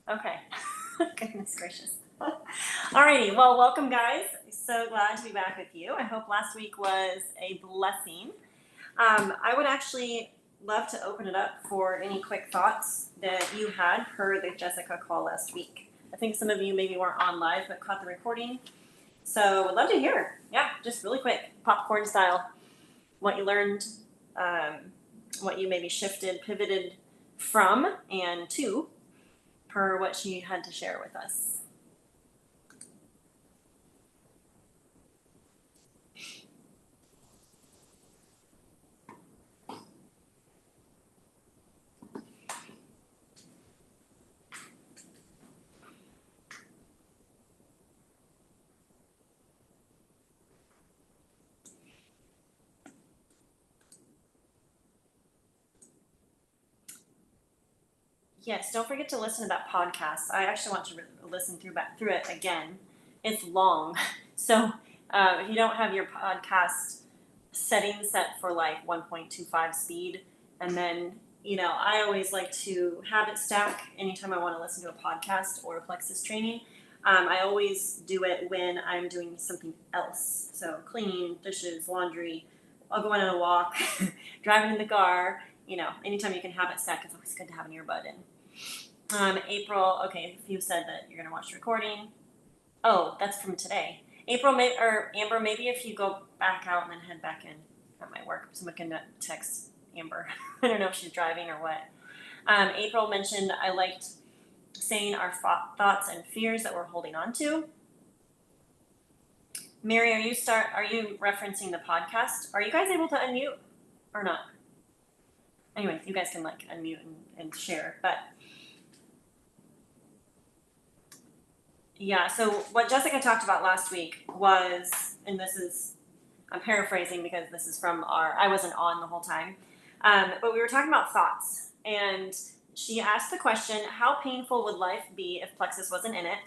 Okay. Goodness gracious. Alrighty. Well, welcome, guys. So glad to be back with you. I hope last week was a blessing. I would actually love to open it up for any quick thoughts that you had per the Jessica call last week. I think some of you maybe weren't on live but caught the recording. So would love to hear. Yeah, just really quick, popcorn style, what you learned, what you maybe shifted, pivoted from and to per what she had to share with us. Yes, don't forget to listen to that podcast. I actually want to listen through it again. It's long, so if you don't have your podcast settings set for like 1.25 speed, and then I always like to have it stack anytime I want to listen to a podcast or a Plexus training. I always do it when I'm doing something else, so cleaning, dishes, laundry. I'll go on a walk, driving in the car. Anytime you can have it stacked, it's always good to have an earbud in. April, okay, you said that you're going to watch the recording. Oh, that's from today. Or Amber, maybe if you go back out and then head back in, that might work. Someone can text Amber. I don't know if she's driving or what. April mentioned I liked saying our thoughts and fears that we're holding on to. Mary, are you referencing the podcast? Are you guys able to unmute or not? Anyway, you guys can unmute and share, but yeah, so what Jessica talked about last week was, and I'm paraphrasing because this is from I wasn't on the whole time, but we were talking about thoughts, and she asked the question, how painful would life be if Plexus wasn't in it?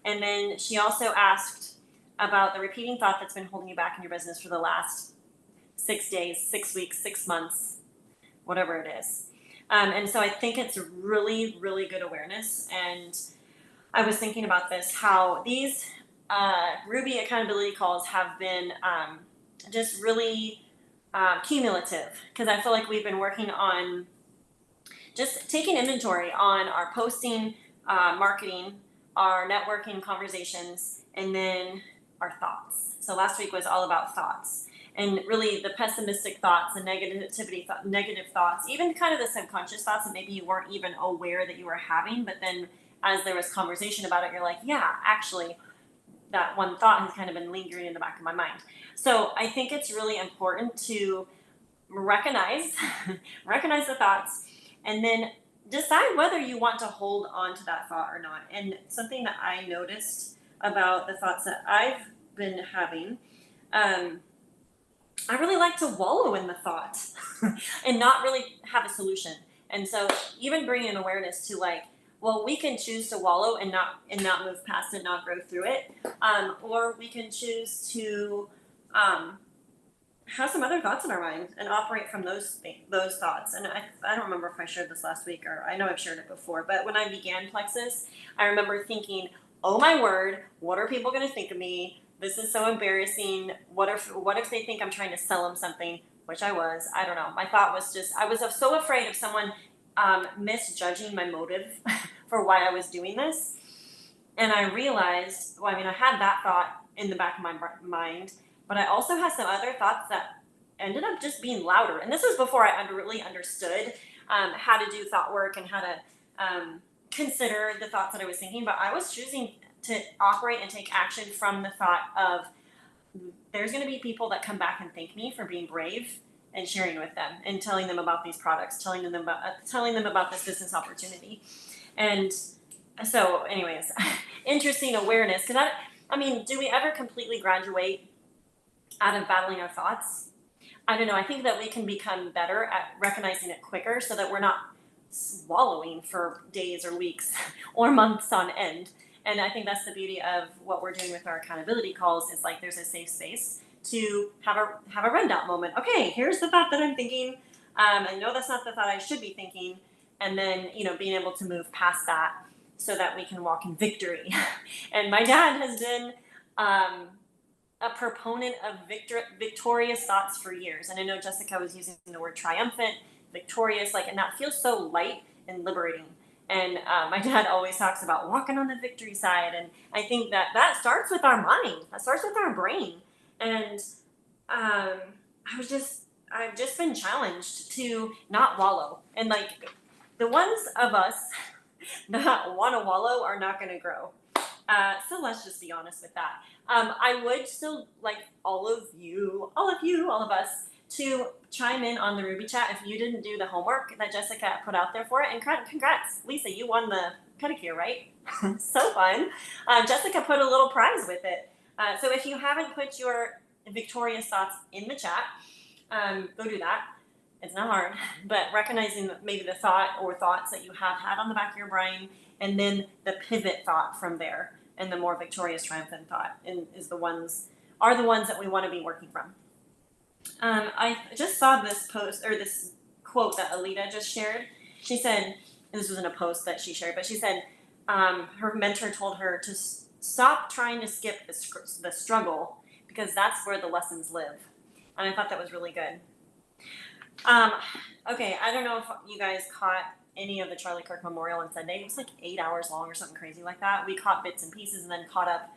And then she also asked about the repeating thought that's been holding you back in your business for the last 6 days, 6 weeks, 6 months, whatever it is. And so I think it's really, really good awareness. And I was thinking about this, how these Ruby accountability calls have been just really cumulative, because I feel like we've been working on just taking inventory on our posting, marketing, our networking conversations, and then our thoughts. So last week was all about thoughts. And really the pessimistic thoughts, the negative thoughts, even kind of the subconscious thoughts that maybe you weren't even aware that you were having, but then as there was conversation about it, you're like, yeah, actually, that one thought has kind of been lingering in the back of my mind. So I think it's really important to recognize the thoughts, and then decide whether you want to hold on to that thought or not. And something that I noticed about the thoughts that I've been having, I really like to wallow in the thought and not really have a solution. And so even bringing an awareness to well, we can choose to wallow and not move past it, not grow through it, or we can choose to have some other thoughts in our mind and operate from those thoughts. And I don't remember if I shared this last week, or I know I've shared it before, but when I began Plexus, I remember thinking, oh my word, what are people going to think of me? This is so embarrassing. What if they think I'm trying to sell them something, which I was. I don't know. My thought was just, I was so afraid of someone misjudging my motive for why I was doing this. And I realized, I had that thought in the back of my mind, but I also had some other thoughts that ended up just being louder. And this was before I really understood how to do thought work and how to consider the thoughts that I was thinking. But I was choosing to operate and take action from the thought of, there's going to be people that come back and thank me for being brave and sharing with them and telling them about these products, telling them about this business opportunity. And so anyways, interesting awareness, because do we ever completely graduate out of battling our thoughts? I don't know. I think that we can become better at recognizing it quicker so that we're not swallowing for days or weeks or months on end. And I think that's the beauty of what we're doing with our accountability calls, is there's a safe space to have a rundown moment. Okay, here's the thought that I'm thinking. I know that's not the thought I should be thinking. And then, being able to move past that so that we can walk in victory. And my dad has been um, a proponent of victorious thoughts for years. And I know Jessica was using the word triumphant, victorious, like, and that feels so light and liberating. And my dad always talks about walking on the victory side. And I think that that starts with our mind, that starts with our brain. And um, I've just been challenged to not wallow. And like the ones of us that want to wallow are not going to grow. So let's just be honest with that. I would still like all of us, to chime in on the Ruby chat if you didn't do the homework that Jessica put out there for it. And congrats, Lisa, you won the pedicure, right? So fun. Jessica put a little prize with it. So if you haven't put your victorious thoughts in the chat, go do that. It's not hard, but recognizing maybe the thought or thoughts that you have had on the back of your brain, and then the pivot thought from there, and the more victorious, triumphant thought, and are the ones that we want to be working from. I just saw this post, or this quote that Alita just shared. She said, and this wasn't a post that she shared, but she said her mentor told her to stop trying to skip the struggle, because that's where the lessons live. And I thought that was really good. Okay, I don't know if you guys caught any of the Charlie Kirk Memorial on Sunday. It was like 8 hours long or something crazy like that. We caught bits and pieces and then caught up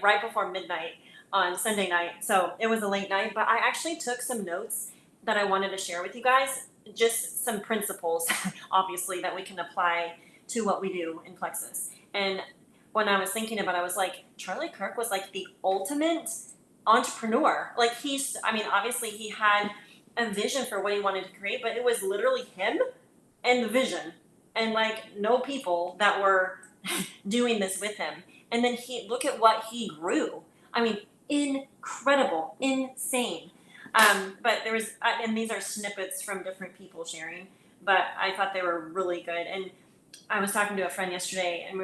right before midnight on Sunday night. So it was a late night, but I actually took some notes that I wanted to share with you guys. Just some principles, obviously, that we can apply to what we do in Plexus. And when I was thinking about it, I was like, Charlie Kirk was like the ultimate entrepreneur. Like obviously he had a vision for what he wanted to create, but it was literally him and the vision, and like no people that were doing this with him. And then look at what he grew. I mean, incredible, insane. But there was, and these are snippets from different people sharing, but I thought they were really good. And I was talking to a friend yesterday, and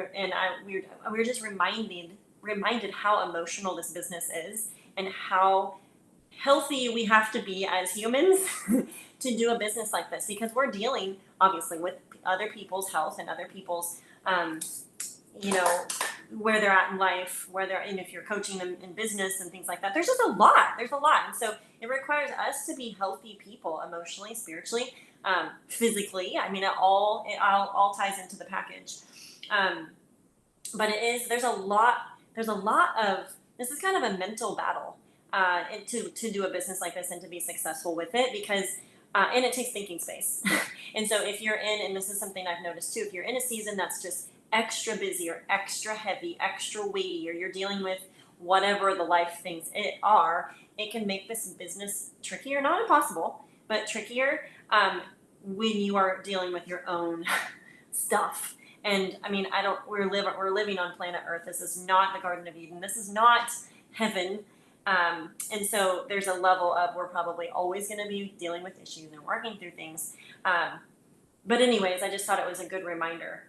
we were just reminded how emotional this business is, and how healthy we have to be as humans to do a business like this, because we're dealing obviously with other people's health and other people's where they're at in life, and if you're coaching them in business and things like that, there's a lot, and so it requires us to be healthy people, emotionally, spiritually, physically. I mean, it all ties into the package. But there's a lot of, this is kind of a mental battle to do a business like this and to be successful with it, because and it takes thinking space. And so if you're and this is something I've noticed too, if you're in a season that's just extra busy or extra heavy, extra weighty, or you're dealing with whatever the life things it can make this business trickier, not impossible, but trickier when you are dealing with your own stuff. And I mean, we're living on planet Earth. This is not the Garden of Eden. This is not heaven. And so there's a level of, we're probably always going to be dealing with issues and working through things. But anyways, I just thought it was a good reminder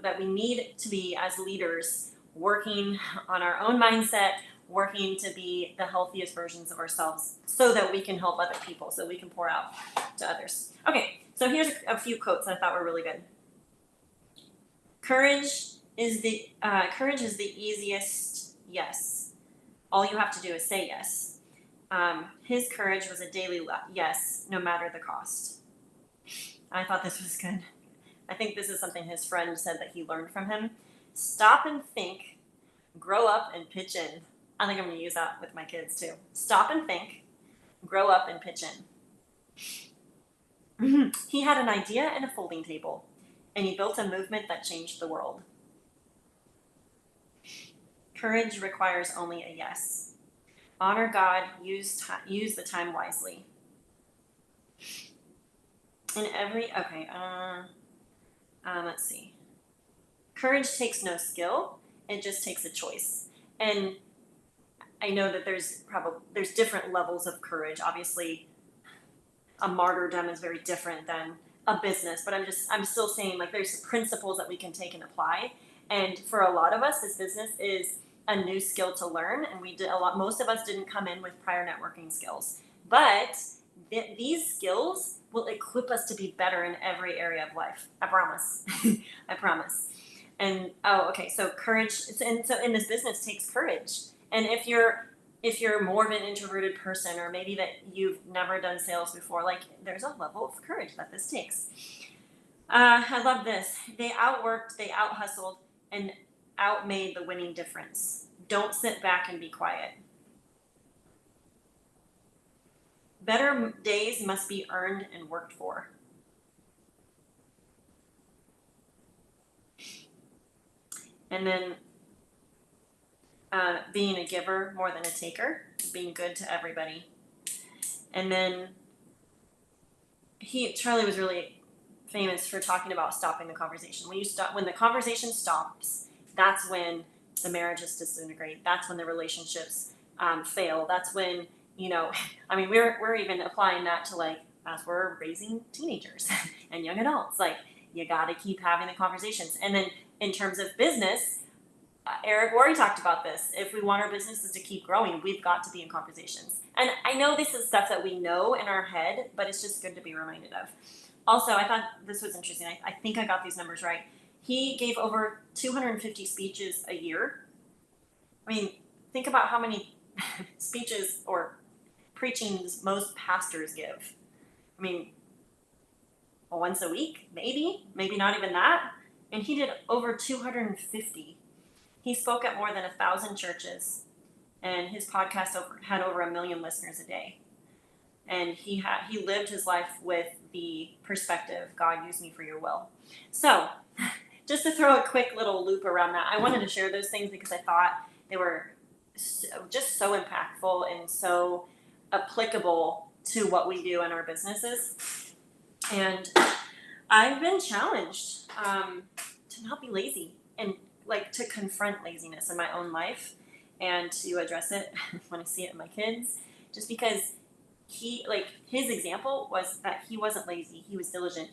that we need to be, as leaders, working on our own mindset, working to be the healthiest versions of ourselves, so that we can help other people, so we can pour out to others. Okay, so here's a few quotes that I thought were really good. Courage is the easiest yes. All you have to do is say yes. His courage was a daily yes, no matter the cost. I thought this was good. I think this is something his friend said that he learned from him. Stop and think, grow up and pitch in. I think I'm going to use that with my kids too. Stop and think, grow up and pitch in. He had an idea and a folding table, and he built a movement that changed the world. Courage requires only a yes. Honor God, use the time wisely. Let's see. Courage takes no skill, it just takes a choice. And I know that there's different levels of courage. Obviously, a martyrdom is very different than a business, but I'm still saying, like, there's principles that we can take and apply. And for a lot of us, this business is a new skill to learn, and most of us didn't come in with prior networking skills. But these skills will equip us to be better in every area of life. I promise. I promise. And oh, okay. So courage, and so in this business takes courage. And if you're more of an introverted person, or maybe that you've never done sales before, like there's a level of courage that this takes. I love this. They outworked, they out hustled, and outmade the winning difference. Don't sit back and be quiet. Better days must be earned and worked for. And then being a giver more than a taker, being good to everybody. And then Charlie was really famous for talking about stopping the conversation. When the conversation stops, that's when the marriages disintegrate. That's when the relationships fail. That's when, I mean, we're even applying that to, like, as we're raising teenagers and young adults. Like, you got to keep having the conversations. And then in terms of business, Eric Worre talked about this. If we want our businesses to keep growing, we've got to be in conversations. And I know this is stuff that we know in our head, but it's just good to be reminded of. Also, I thought this was interesting. I think I got these numbers right. He gave over 250 speeches a year. I mean, think about how many speeches or preachings most pastors give. I mean, once a week, maybe not even that. And he did over 250. He spoke at more than 1,000 churches, and his podcast had over 1 million listeners a day. And he lived his life with the perspective, God, use me for your will. So just to throw a quick little loop around that, I wanted to share those things because I thought they were just so impactful and so applicable to what we do in our businesses. And I've been challenged to not be lazy, and like to confront laziness in my own life and to address it when I see it in my kids, just because his example was that he wasn't lazy, he was diligent.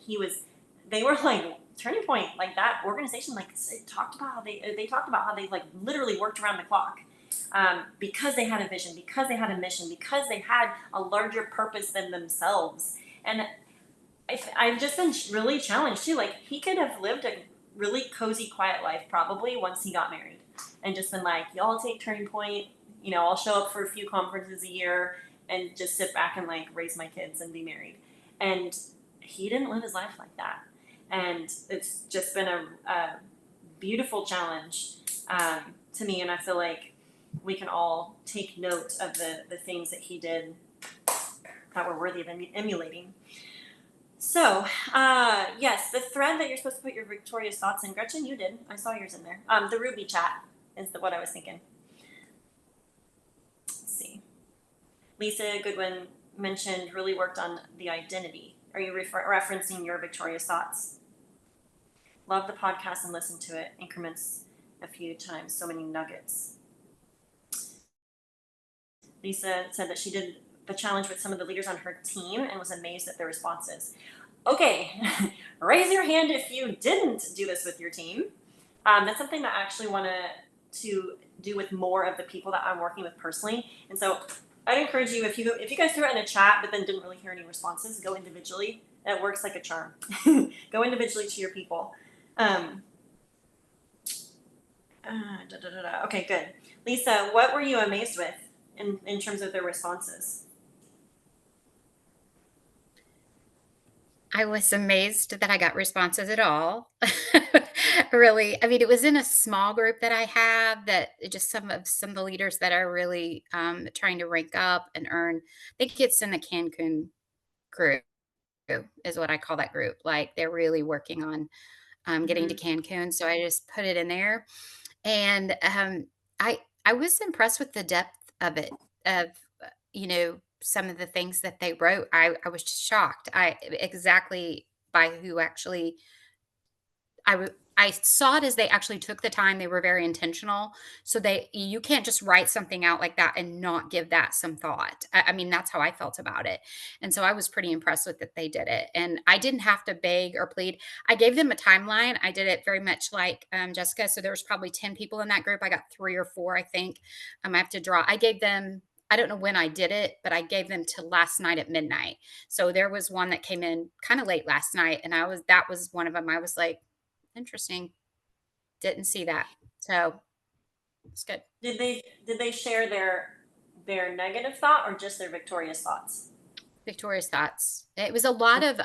They were like Turning Point, like that organization, like talked about how they talked about how they like literally worked around the clock, because they had a vision, because they had a mission, because they had a larger purpose than themselves. And I've just been really challenged too. Like, he could have lived a really cozy, quiet life probably once he got married, and just been like, y'all take Turning Point, I'll show up for a few conferences a year and just sit back and like raise my kids and be married. And he didn't live his life like that. And it's just been a beautiful challenge to me. And I feel like we can all take note of the things that he did that were worthy of emulating. So, yes, the thread that you're supposed to put your victorious thoughts in, Gretchen, you did. I saw yours in there. The Ruby chat is what I was thinking. Let's see. Lisa Goodwin mentioned really worked on the identity. Are you referencing your victorious thoughts? Love the podcast and listen to it. Increments a few times. So many nuggets. Lisa said that she did the challenge with some of the leaders on her team and was amazed at their responses. Okay, raise your hand if you didn't do this with your team. That's something that I actually want to do with more of the people that I'm working with personally. And so I'd encourage you, if you guys threw it in a chat but then didn't really hear any responses, go individually. That works like a charm. Go individually to your people. Okay, good. Lisa, what were you amazed with in terms of their responses? I was amazed that I got responses at all. Really, I mean, it was in a small group that I have, that just some of the leaders that are really trying to rank up and earn. I think it's in the Cancun group is what I call that group. Like, they're really working on getting to Mm-hmm. Cancun, so I just put it in there. And I was impressed with the depth of it, of some of the things that they wrote. I was just shocked. I exactly by who actually I saw it as they actually took the time. They were very intentional. So you can't just write something out like that and not give that some thought. I mean, that's how I felt about it. And so I was pretty impressed with that they did it. And I didn't have to beg or plead. I gave them a timeline. I did it very much like Jessica. So there was probably 10 people in that group. I got 3 or 4, I think. I have to draw. I gave them I don't know when I did it, but I gave them to last night at midnight. So there was one that came in kind of late last night, and that was one of them. I was like, interesting. Didn't see that. So it's good. Did they share their negative thought or just their victorious thoughts? Victoria's thoughts. It was a lot of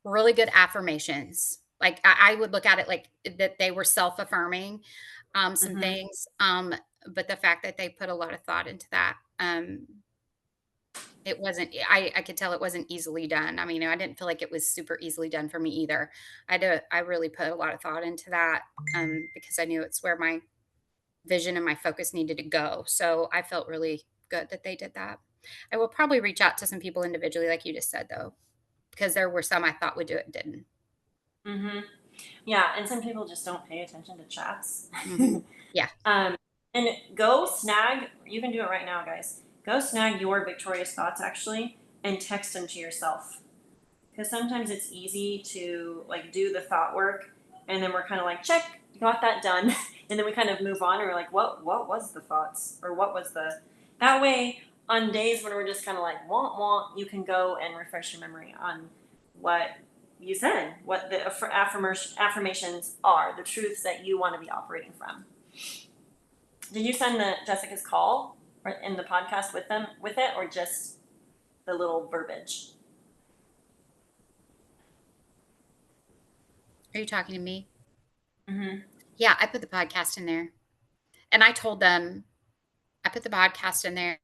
really good affirmations. Like I would look at it like that they were self-affirming some Mm-hmm. things. But the fact that they put a lot of thought into that, it wasn't I could tell it wasn't easily done. I mean, I didn't feel like it was super easily done for me either. I really put a lot of thought into that because I knew it's where my vision and my focus needed to go. So I felt really good that they did that. I will probably reach out to some people individually, like you just said, though, because there were some I thought would do it and didn't. Mm-hmm. Yeah, and some people just don't pay attention to chats. Mhm. Yeah. um, and go snag. You can do it right now, guys. Go snag your victorious thoughts actually, and text them to yourself. Because sometimes it's easy to like do the thought work, and then we're kind of like, check, got that done, and then we kind of move on, and we're like, what was the thoughts, or what was the that way on days when we're just kind of like want, you can go and refresh your memory on what you said, what the affirmations are, the truths that you want to be operating from. Did you send the Jessica's call or in the podcast with them with it, or just the little verbiage? Are you talking to me? Mm-hmm. Yeah, I put the podcast in there, and I told them I put the podcast in there.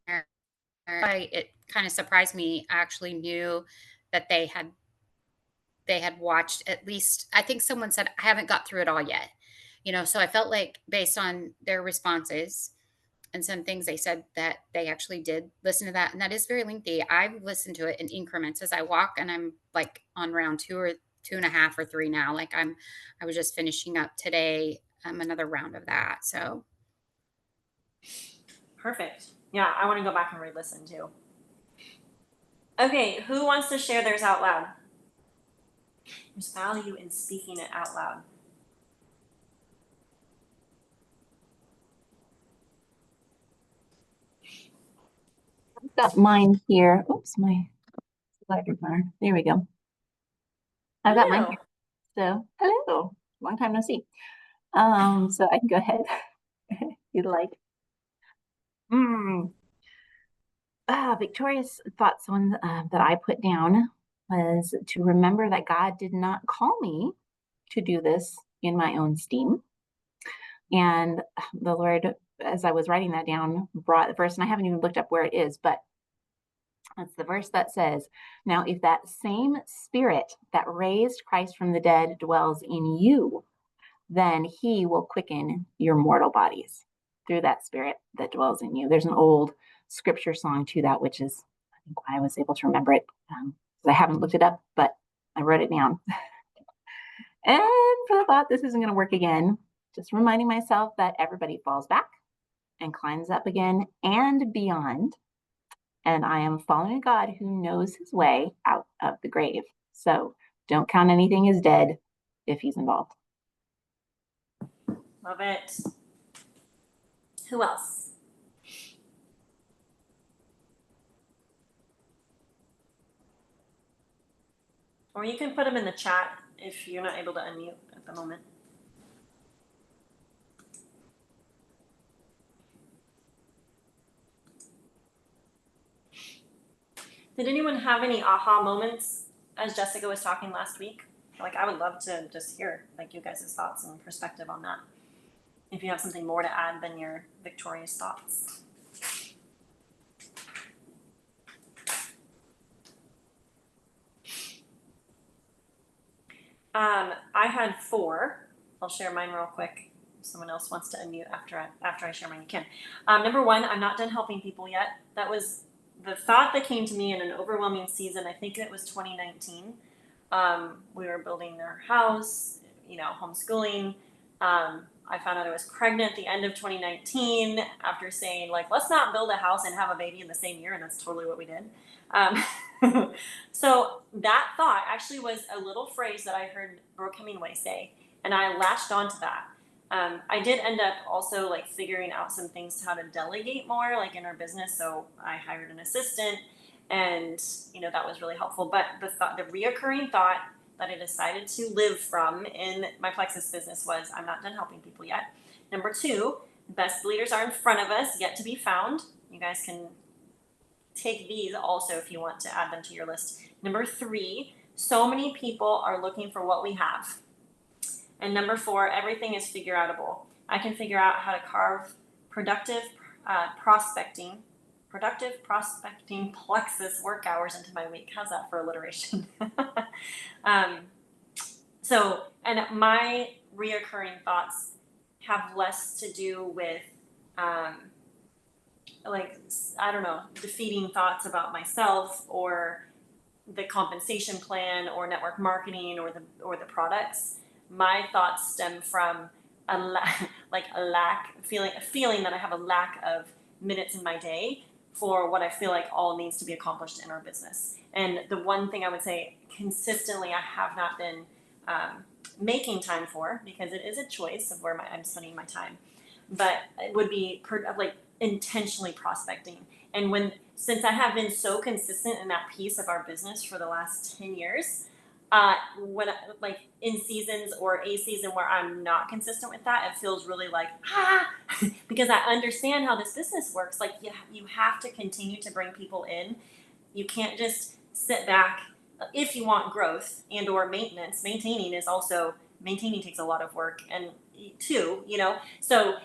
It kind of surprised me. I actually knew that they had watched at least. I think someone said I haven't got through it all yet. So I felt like based on their responses and some things they said that they actually did listen to that, and that is very lengthy. I've listened to it in increments as I walk, and I'm like on round 2 or 2.5 or 3 now. Like I was just finishing up today, another round of that. So Perfect. Yeah, I want to go back and re-listen too. Okay, who wants to share theirs out loud? There's value in speaking it out loud. I've got mine here. Oops, my slider bar. There we go. I've got mine Hello. here. So, hello. Long time no see. So I can go ahead if you'd like. Mm. Victoria's thoughts one that I put down was to remember that God did not call me to do this in my own steam. And the Lord, as I was writing that down, brought the verse, and I haven't even looked up where it is, but it's the verse that says, now, if that same spirit that raised Christ from the dead dwells in you, then he will quicken your mortal bodies through that spirit that dwells in you. There's an old scripture song to that, which is, I think, why I was able to remember it. I haven't looked it up, but I wrote it down. And for the thought, this isn't going to work again, just reminding myself that everybody falls back and climbs up again and beyond. And I am following a God who knows his way out of the grave. So don't count anything as dead if he's involved. Love it. Who else? Or you can put them in the chat if you're not able to unmute at the moment. Did anyone have any aha moments as Jessica was talking last week? Like, I would love to just hear like you guys' thoughts and perspective on that. If you have something more to add than your victorious thoughts. I had 4. I'll share mine real quick. If someone else wants to unmute after I share mine, you can. Number 1, I'm not done helping people yet. That was the thought that came to me in an overwhelming season. I think it was 2019. We were building their house, homeschooling. I found out I was pregnant at the end of 2019 after saying, like, let's not build a house and have a baby in the same year. And that's totally what we did. So that thought actually was a little phrase that I heard Brooke Hemingway say. And I latched onto that. I did end up also like figuring out some things how to delegate more, like in our business. So I hired an assistant, and that was really helpful. But the reoccurring thought that I decided to live from in my Plexus business was, I'm not done helping people yet. Number two, best leaders are in front of us, yet to be found. You guys can take these also if you want to add them to your list. Number three, so many people are looking for what we have. And number four, everything is figure outable. I can figure out how to carve productive prospecting, plexus work hours into my week. How's that for alliteration? um, and my reoccurring thoughts have less to do with, um, like, I don't know, defeating thoughts about myself or the compensation plan or network marketing or the products. My thoughts stem from a feeling that I have a lack of minutes in my day for what I feel like all needs to be accomplished in our business. And the one thing I would say consistently I have not been making time for, because it is a choice of where I'm spending my time, but it would be like intentionally prospecting. And since I have been so consistent in that piece of our business for the last 10 years, when like in seasons or a season where I'm not consistent with that, it feels really like, because I understand how this business works. Like you have to continue to bring people in. You can't just sit back if you want growth and or maintenance. Maintaining takes a lot of work and too, so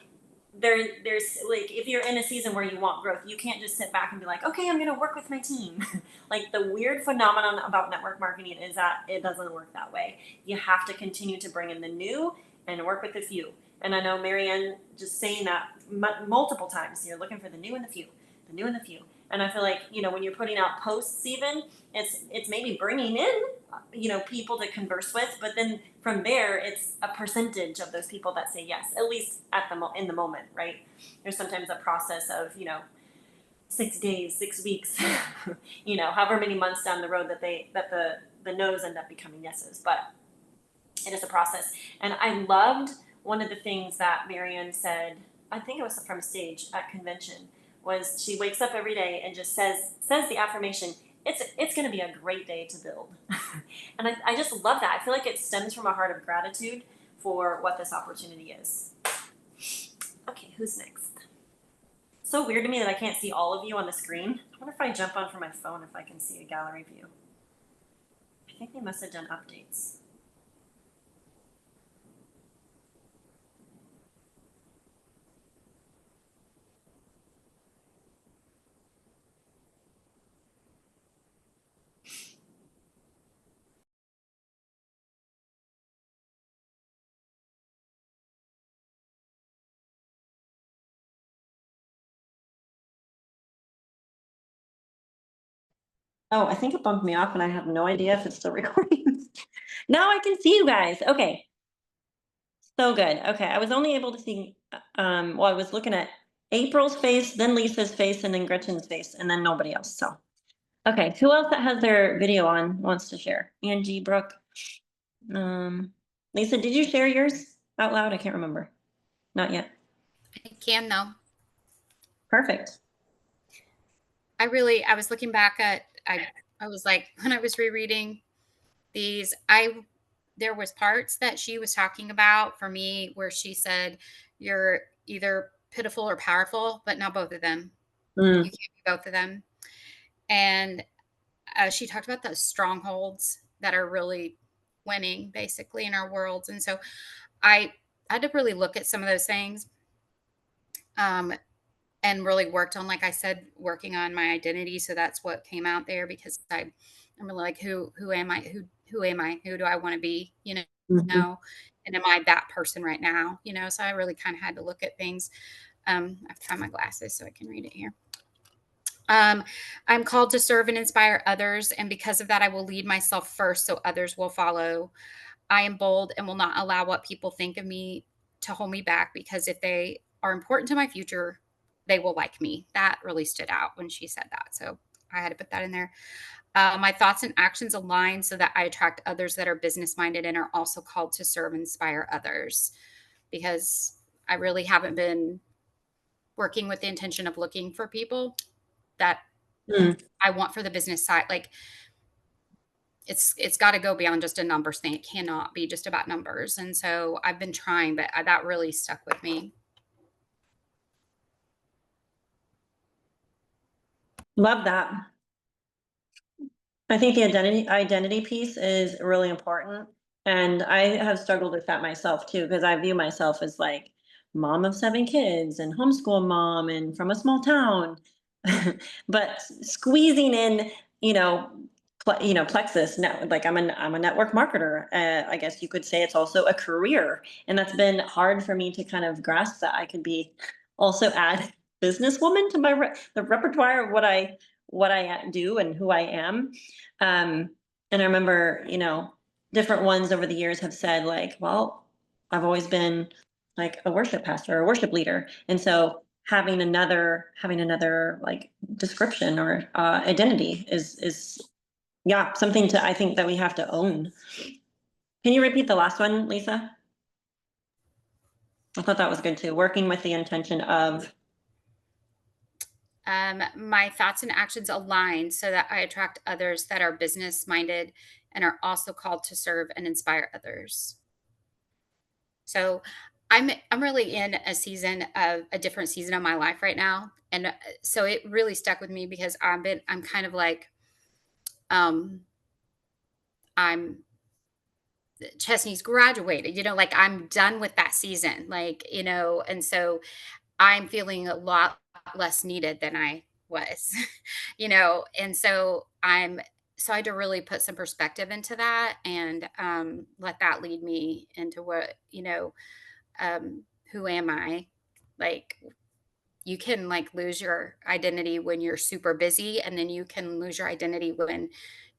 there's like, if you're in a season where you want growth, you can't just sit back and be like, okay, I'm going to work with my team. Like the weird phenomenon about network marketing is that it doesn't work that way. You have to continue to bring in the new and work with the few. And I know Marianne just saying that multiple times, you're looking for the new and the few, the new and the few. And I feel like, when you're putting out posts, even it's maybe bringing in, people to converse with, but then from there, it's a percentage of those people that say yes, at least in the moment, right? There's sometimes a process of, 6 days, 6 weeks, however many months down the road that the no's end up becoming yeses, but it is a process. And I loved one of the things that Marianne said, I think it was from stage at convention, was she wakes up every day and just says the affirmation, it's going to be a great day to build. And I just love that. I feel like it stems from a heart of gratitude for what this opportunity is. Okay, who's next? So weird to me that I can't see all of you on the screen. I wonder if I jump on from my phone if I can see a gallery view. I think they must have done updates. Oh, I think it bumped me off and I have no idea if it's still recording. Now I can see you guys. Okay. So good. Okay. I was only able to see, I was looking at April's face, then Lisa's face, and then Gretchen's face, and then nobody else. So, okay. Who else that has their video on wants to share? Angie, Brooke. Lisa, did you share yours out loud? I can't remember. Not yet. I can though. Perfect. I was looking back at, I was like, when I was rereading these, there was parts that she was talking about for me where she said, you're either pitiful or powerful, but not both of them. You can't be both of them. And she talked about those strongholds that are really winning basically in our worlds. And so I had to really look at some of those things. And really worked on, like I said, working on my identity. So that's what came out there, because I'm really like, who am I? Who am I? Who do I want to be? Mhm. And am I that person right now? So I really kind of had to look at things. I have to find my glasses so I can read it here. I'm called to serve and inspire others, and because of that, I will lead myself first so others will follow. I am bold and will not allow what people think of me to hold me back, because if they are important to my future, they will like me. That really stood out when she said that. So I had to put that in there. My thoughts and actions align so that I attract others that are business minded and are also called to serve and inspire others. because I really haven't been working with the intention of looking for people that Mm. I want for the business side. Like it's got to go beyond just a numbers thing. It cannot be just about numbers. And so I've been trying, but that really stuck with me. Love that. I think the identity piece is really important. And I have struggled with that myself too, because I view myself as like mom of 7 kids and homeschool mom and from a small town. But squeezing in, you know, plexus net, like I'm a network marketer. I guess you could say it's also a career. And that's been hard for me to kind of grasp that I could be also add businesswoman to my the repertoire of what I do and who I am. um, and I remember, different ones over the years have said like, well, I've always been like a worship pastor or a worship leader. And so having another like description or identity is yeah, something to I think that we have to own. Can you repeat the last one, Lisa? I thought that was good too. Working with the intention of. My thoughts and actions align so that I attract others that are business minded and are also called to serve and inspire others. So I'm really in a different season of my life right now, and so it really stuck with me because I'm kind of like um I'm Chesney's graduated, like I'm done with that season, and so I'm feeling a lot less needed than I was, and so I had to really put some perspective into that and let that lead me into who am I? Like, you can like lose your identity when you're super busy, and then you can lose your identity when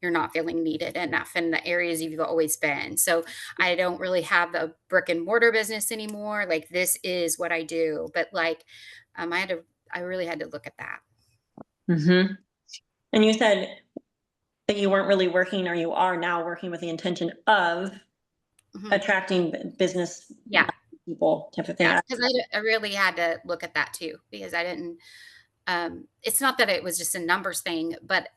you're not feeling needed enough in the areas you've always been. So I don't really have a brick and mortar business anymore. Like, this is what I do. But like, I really had to look at that. Hmm. And you said that you weren't really working, or you are now working with the intention of Mhm. attracting business Yeah. people type of thing. Yeah. Because I really had to look at that too, because I didn't, it's not that it was just a numbers thing, but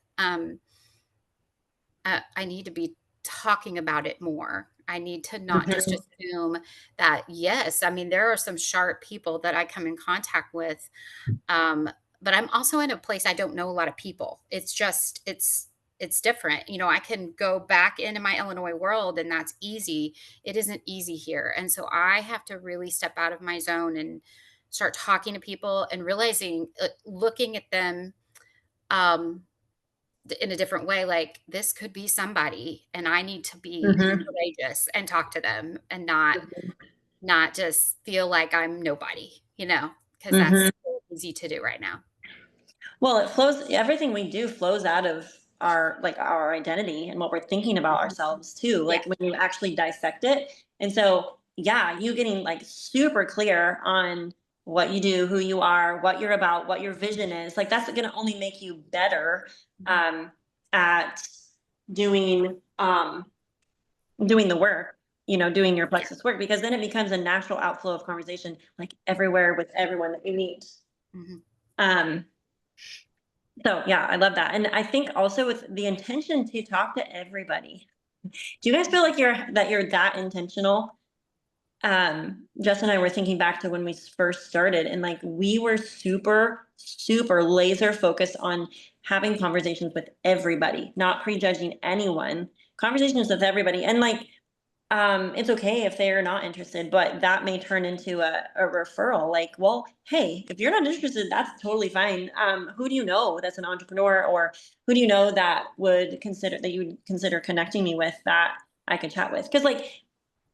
I need to be talking about it more. I need to not just Mhm, assume that, yes, I mean, there are some sharp people that I come in contact with. Um, but I'm also in a place I don't know a lot of people. It's different. I can go back into my Illinois world and that's easy. It isn't easy here. And so I have to really step out of my zone and start talking to people and realizing, looking at them um in a different way, like this could be somebody and I need to be mhm, courageous and talk to them and not just feel like I'm nobody, because mhm. that's easy to do right now. Well, it flows. Everything we do flows out of our identity and what we're thinking about Mhm. ourselves too. Yeah. Like when you actually dissect it. And so, yeah, you getting like super clear on what you do, who you are, what you're about, what your vision is. Like that's going to only make you better Mhm. um, at doing doing the work. Doing your Yeah. plexus work, because then it becomes a natural outflow of conversation, like everywhere with everyone that you meet. Mhm. Um, So yeah, I love that. And I think also with the intention to talk to everybody. Do you guys feel like you're that intentional? Jess and I were thinking back to when we first started, and like we were super, super laser focused on having conversations with everybody, not prejudging anyone, conversations with everybody. And like it's okay if they're not interested, but that may turn into a referral. Like, well, hey, if you're not interested, that's totally fine. Who do you know that's an entrepreneur, or who do you know that you would consider connecting me with that I could chat with? Because like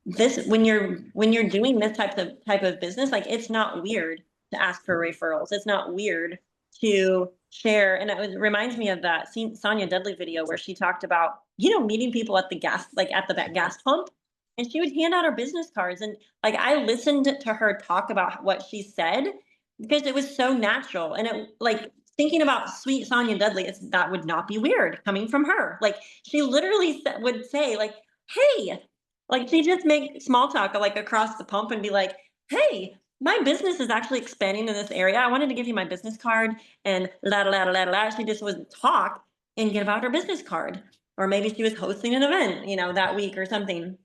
this, when you're doing this type of business, like it's not weird to ask for referrals. It's not weird to share. And reminds me of that Sonia Dudley video where she talked about, meeting people at the gas, like at the gas pump, and she would hand out her business cards. And like I listened to her talk about what she said because it was so natural. And it like thinking about sweet Sonia Dudley, that would not be weird coming from her. Like she literally would say like, hey, like she just make small talk like across the pump and be like, hey, my business is actually expanding in this area. I wanted to give you my business card, and la da la da la da la. She just would talk and give out her business card. Or maybe she was hosting an event, that week or something.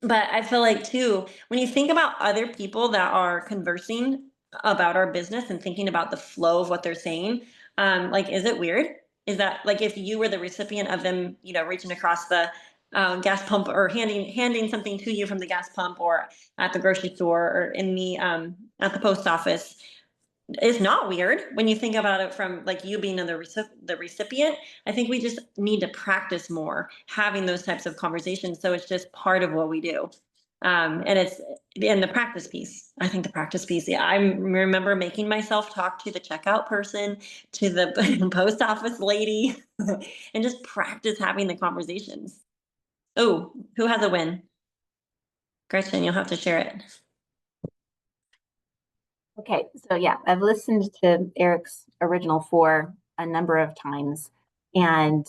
But I feel like too, when you think about other people that are conversing about our business and thinking about the flow of what they're saying, like, is it weird? Is that like if you were the recipient of them, reaching across the gas pump, or handing something to you from the gas pump, or at the grocery store, or in the at the post office? It's not weird when you think about it from like you being the recipient. I think we just need to practice more having those types of conversations. So it's just part of what we do. And it's in the practice piece. I think the practice piece. Yeah, I remember making myself talk to the checkout person, to the post office lady, and just practice having the conversations. Oh, who has a win? Gretchen, you'll have to share it. Okay, so yeah, I've listened to Eric's original 4 a number of times, and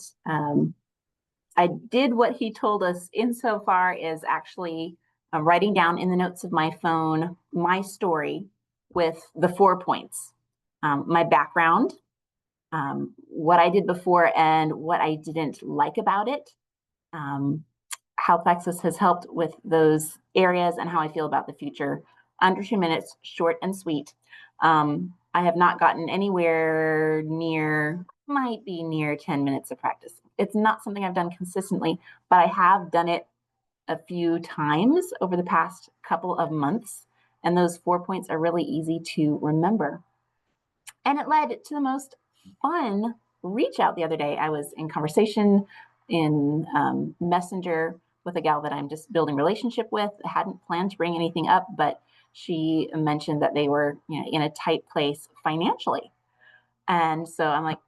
I did what he told us insofar as actually writing down in the notes of my phone my story with the 4 points, my background, what I did before and what I didn't like about it, how Plexus has helped with those areas, and how I feel about the future. Under 2 minutes, short and sweet. I have not gotten anywhere near, might be near 10 minutes of practice. It's not something I've done consistently, but I have done it a few times over the past couple of months. And those 4 points are really easy to remember. And it led to the most fun reach out the other day. I was in conversation in Messenger with a gal that I'm just building relationship with. I hadn't planned to bring anything up, but she mentioned that they were, in a tight place financially. And so I'm like,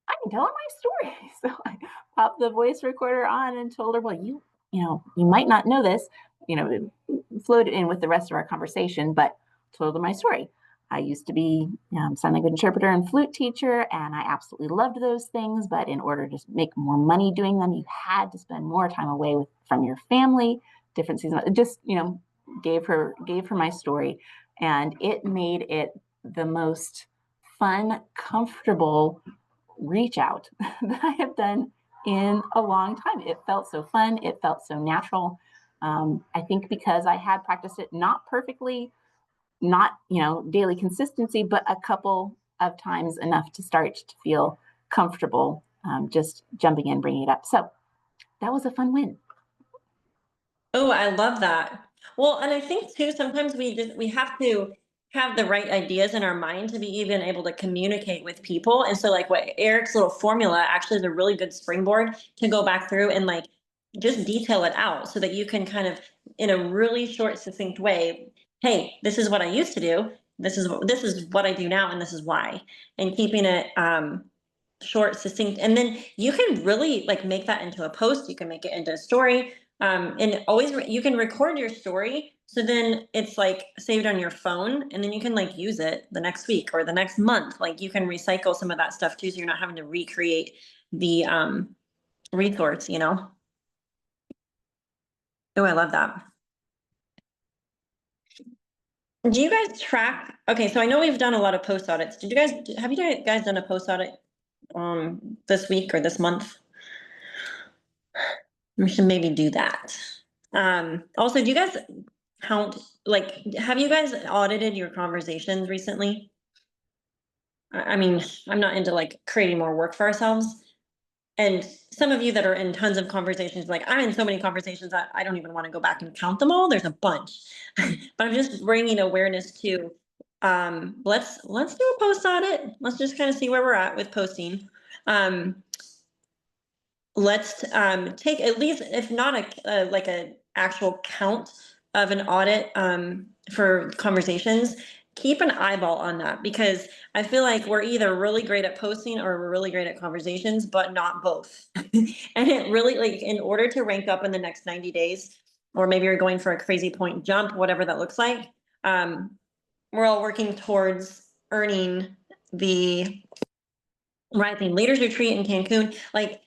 I can tell her my story. So I popped the voice recorder on and told her, well, you might not know this, floated in with the rest of our conversation, but told her my story. I used to be sign language interpreter and flute teacher, and I absolutely loved those things. But in order to make more money doing them, you had to spend more time away from your family. Different seasons, just gave her my story, and it made it the most fun, comfortable reach out that I have done in a long time. It felt so fun. It felt so natural. I think because I had practiced it, not perfectly, not daily consistency, but a couple of times enough to start to feel comfortable, just jumping in, bringing it up. So that was a fun win. Oh, I love that. Well, and I think too, sometimes we have to have the right ideas in our mind to be even able to communicate with people. And so like what Eric's little formula actually is a really good springboard to go back through and like just detail it out so that you can kind of, in a really short, succinct way, hey, this is what I used to do. This is what I do now, and this is why. And keeping it short, succinct, and then you can really like make that into a post. You can make it into a story, and always you can record your story, so then it's like saved on your phone, and then you can like use it the next week or the next month. Like you can recycle some of that stuff too, so you're not having to recreate the resource. Oh, I love that. Do you guys track? Okay, so I know we've done a lot of post audits. Have you guys done a post audit this week or this month? We should maybe do that. Also, do you guys count, like, have you guys audited your conversations recently? I mean, I'm not into like creating more work for ourselves. And some of you that are in tons of conversations, like I'm in so many conversations that I don't even want to go back and count them all. There's a bunch, but I'm just bringing awareness to, let's do a post audit. Let's just kind of see where we're at with posting. Let's take at least, if not like a actual count of an audit for conversations, keep an eyeball on that, because I feel like we're either really great at posting or we're really great at conversations, but not both. And it really, like, in order to rank up in the next 90 days, or maybe you're going for a crazy point jump, whatever that looks like, we're all working towards earning the Rising Leaders Retreat in Cancun. Like,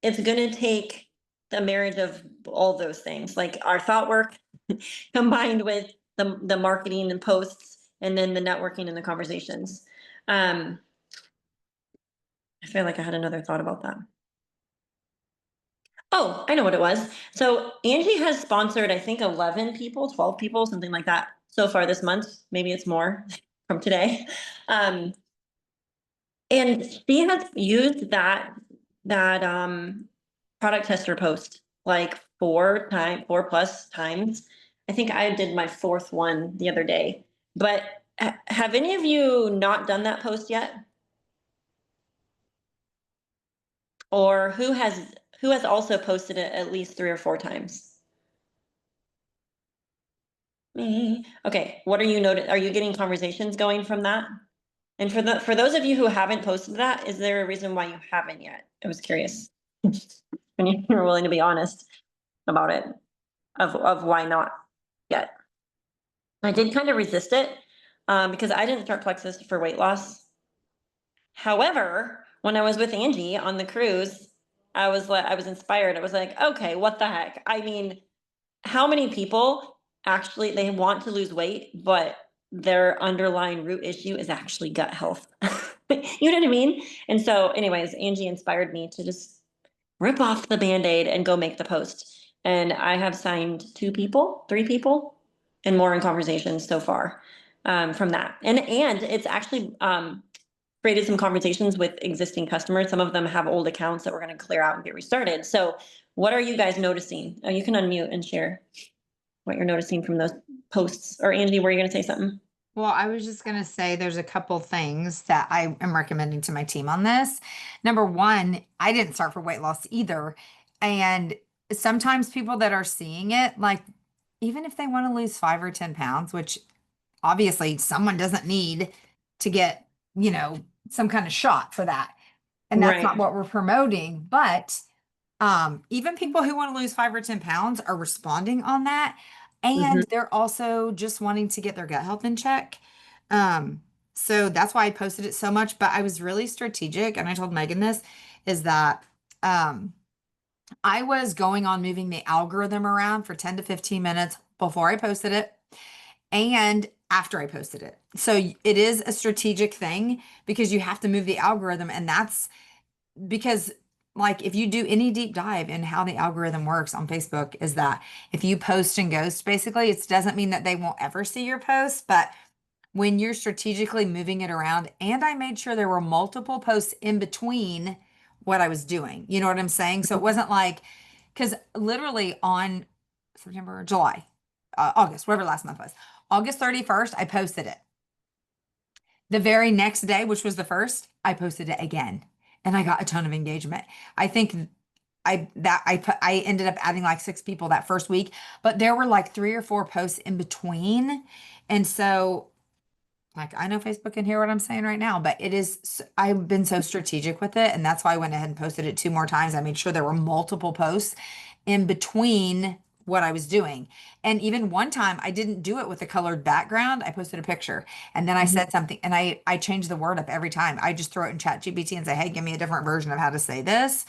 it's going to take the marriage of all those things, like our thought work combined with the marketing and posts, and then the networking and the conversations. I feel like I had another thought about that. Oh, I know what it was. So Angie has sponsored, I think, 11 people, 12 people, something like that so far this month. Maybe it's more from today. Um, and she has used that product tester post like 4+ times. I think I did my fourth one the other day. But have any of you not done that post yet? Or who has also posted it at least 3 or 4 times? Me. Okay, what are you are you getting conversations going from that? And for those of you who haven't posted that, is there a reason why you haven't yet? I was curious. When you're willing to be honest about it, of why not yet. I did kind of resist it, because I didn't start Plexus for weight loss. However, when I was with Angie on the cruise, I was inspired. I was like, okay, what the heck? I mean, how many people actually they want to lose weight, but their underlying root issue is actually gut health? You know what I mean? And so, anyways, Angie inspired me to just rip off the band-aid and go make the post. And I have signed 2 people, 3 people, and more in conversations so far, from that. And it's actually created some conversations with existing customers. Some of them have old accounts that we're going to clear out and get restarted. So what are you guys noticing? Oh, you can unmute and share what you're noticing from those posts. Or Angie, were you going to say something? Well, I was just going to say there's a couple things that I am recommending to my team on this. Number one, I didn't start for weight loss either. And sometimes people that are seeing it, like, even if they want to lose 5 or 10 pounds, which obviously someone doesn't need to get, some kind of shot for that. And that's not Right. what we're promoting. But even people who want to lose 5 or 10 pounds are responding on that. Mhm. And they're also just wanting to get their gut health in check. Um, so that's why I posted it so much. But I was really strategic, and I told Megan this, is that um I was going on moving the algorithm around for 10 to 15 minutes before I posted it and after I posted it. So it is a strategic thing because you have to move the algorithm, and that's because, like, if you do any deep dive in how the algorithm works on Facebook, is that if you post and ghost, basically, it doesn't mean that they won't ever see your post, but when you're strategically moving it around, and I made sure there were multiple posts in between what I was doing. You know what I'm saying? So it wasn't like, because literally on September, July, August, whatever last month was, August 31st, I posted it. The very next day, which was the first, I posted it again, and I got a ton of engagement. I think I ended up adding like 6 people that first week, but there were like 3 or 4 posts in between. And so, like, I know Facebook can hear what I'm saying right now, but I've been so strategic with it. And that's why I went ahead and posted it 2 more times. I made sure there were multiple posts in between what I was doing. And even one time I didn't do it with a colored background. I posted a picture, and then I Mhm. said something, and I changed the word up every time. I just throw it in Chat GPT and say, hey, give me a different version of how to say this,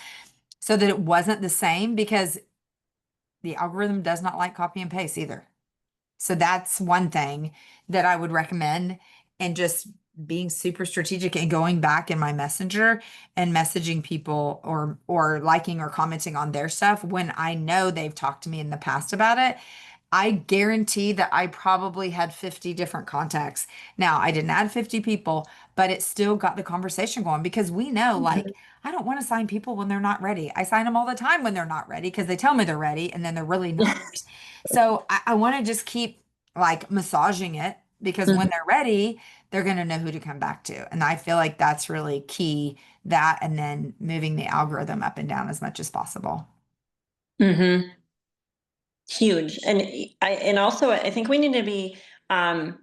so that it wasn't the same, because the algorithm does not like copy and paste either. So that's one thing that I would recommend, and just being super strategic and going back in my messenger and messaging people, or liking or commenting on their stuff when I know they've talked to me in the past about it. I guarantee that I probably had 50 different contacts. Now, I didn't add 50 people, but it still got the conversation going, because we know, like, I don't want to sign people when they're not ready. I sign them all the time when they're not ready, because they tell me they're ready and then they're really not. So I want to just keep, like, massaging it, because when Mhm. they're ready, they're going to know who to come back to. And I feel like that's really key, that, and then moving the algorithm up and down as much as possible. Mhm. Huge. And also I think we need to be um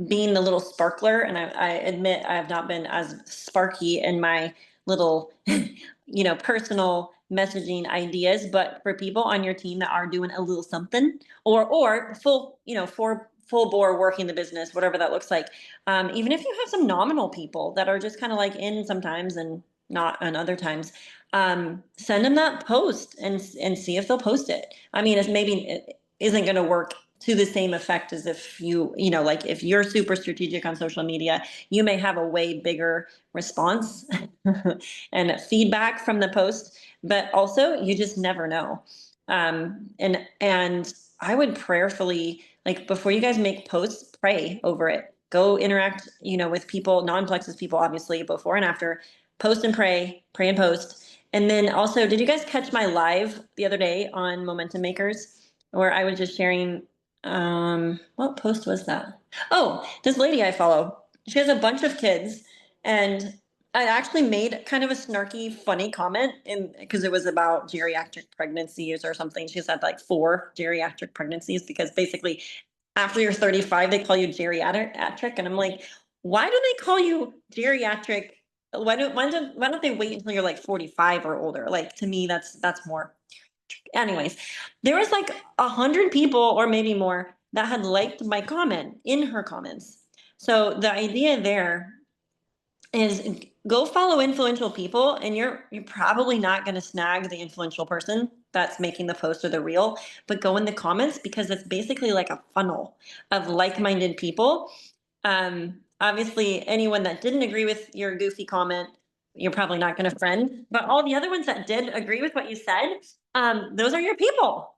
being the little sparkler. And I admit I have not been as sparky in my little personal messaging ideas. But for people on your team that are doing a little something, or full, for full bore working the business, whatever that looks like, even if you have some nominal people that are just kind of like in sometimes and not on other times, send them that post and see if they'll post it. I mean, it's maybe it isn't going to work to the same effect as if like if you're super strategic on social media, you may have a way bigger response and feedback from the post, but also you just never know. And I would prayerfully, like before you guys make posts, pray over it. Go interact, with people, non-Plexus people, obviously, before and after. Post and pray and post. And then also, did you guys catch my live the other day on Momentum Makers, where I was just sharing, what post was that? Oh, this lady I follow, she has a bunch of kids, and I actually made kind of a snarky, funny comment because it was about geriatric pregnancies or something. She's had like 4 geriatric pregnancies because basically after you're 35, they call you geriatric. And I'm like, why do they call you geriatric? Why don't they wait until you're like 45 or older? Like, to me, that's more. Anyways, there was like 100 people or maybe more that had liked my comment in her comments. So the idea there is go follow influential people, and you're probably not going to snag the influential person that's making the post or the reel, but go in the comments, because it's basically like a funnel of like-minded people. Obviously anyone that didn't agree with your goofy comment, you're probably not going to friend, but all the other ones that did agree with what you said, those are your people.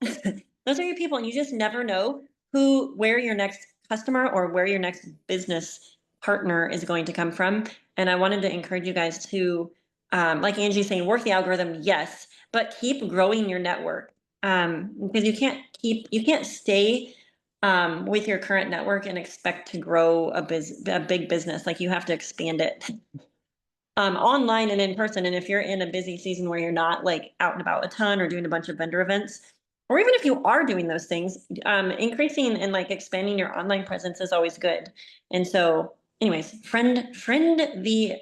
Those are your people, and you just never know where your next customer or where your next business partner is going to come from. And I wanted to encourage you guys to, like Angie's saying, work the algorithm, yes, but keep growing your network. Because you can't stay with your current network and expect to grow a big business. Like, you have to expand it online and in person. And if you're in a busy season where you're not like out and about a ton or doing a bunch of vendor events, or even if you are doing those things, increasing and like expanding your online presence is always good. And so, anyways, friend the